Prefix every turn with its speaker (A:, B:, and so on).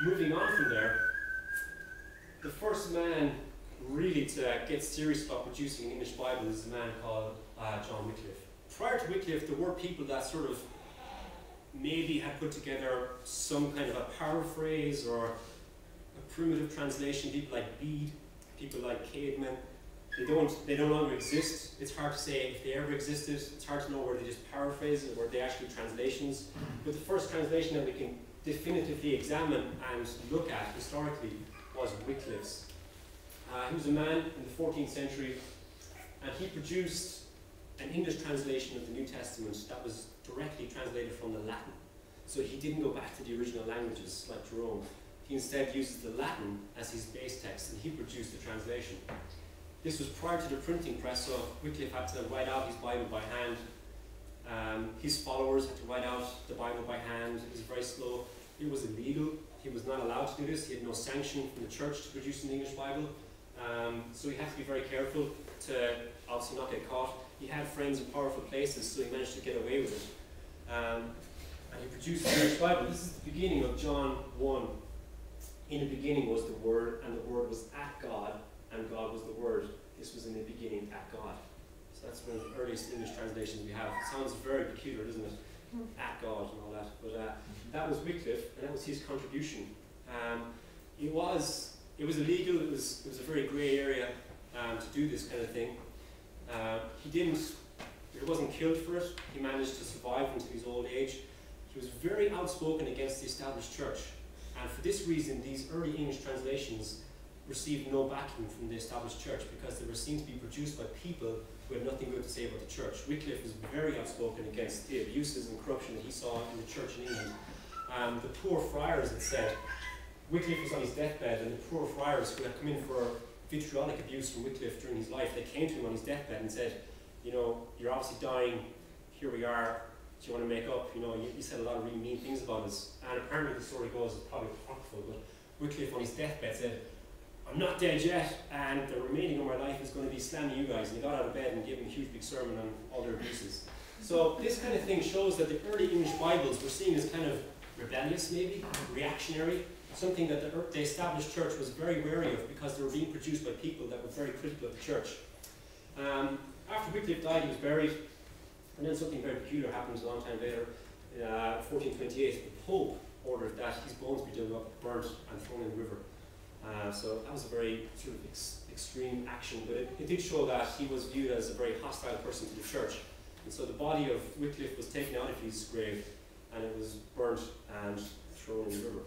A: moving on from there, the first man really to get serious about producing an English Bible is a man called John Wycliffe. Prior to Wycliffe, there were people that sort of maybe had put together some kind of a paraphrase or a primitive translation. People like Bede, people like Caedmon. They no longer exist. It's hard to say if they ever existed. It's hard to know where they just paraphrase it or were they actually translations. But the first translation that we can definitively examine and look at historically was Wycliffe's. He was a man in the 14th century, and he produced an English translation of the New Testament that was directly translated from the Latin. So he didn't go back to the original languages like Jerome. He instead uses the Latin as his base text, and he produced the translation. This was prior to the printing press, so Wycliffe had to write out his Bible by hand. His followers had to write out the Bible by hand. It was very slow. It was illegal. He was not allowed to do this. He had no sanction from the church to produce an English Bible. So he had to be very careful to obviously not get caught. He had friends in powerful places, so he managed to get away with it. And he produced the English Bible. This is the beginning of John 1. In the beginning was the Word, and the Word was at God, and God was the Word. This was in the beginning at God. So that's one of the earliest English translations we have. It sounds very peculiar, doesn't it? At God and all that. But that was Wycliffe, and that was his contribution. It was illegal. It was a very grey area to do this kind of thing. He wasn't killed for it. He managed to survive into his old age. He was very outspoken against the established church. And for this reason, these early English translations received no backing from the established church because they were seen to be produced by people who had nothing good to say about the church. Wycliffe was very outspoken against the abuses and corruption that he saw in the church in England. The poor friars had said, Wycliffe was on his deathbed, and the poor friars who had come in for vitriolic abuse from Wycliffe during his life, they came to him on his deathbed and said, you know, you're obviously dying, here we are, do you want to make up? You know, you said a lot of really mean things about us. And apparently the story goes, it's probably apocryphal, but Wycliffe on his deathbed said, I'm not dead yet, and the remaining of my life is going to be slamming you guys. And he got out of bed and gave him a huge big sermon on all their abuses. So this kind of thing shows that the early English Bibles were seen as kind of rebellious, maybe, reactionary, something that the established church was very wary of because they were being produced by people that were very critical of the church. After Wycliffe died, he was buried, and then something very peculiar happened a long time later. In 1428, the Pope ordered that his bones be dug up, burnt, and thrown in the river. So that was a very sort of extreme action, but it did show that he was viewed as a very hostile person to the church. And so the body of Wycliffe was taken out of his grave, and it was burnt and thrown in the river.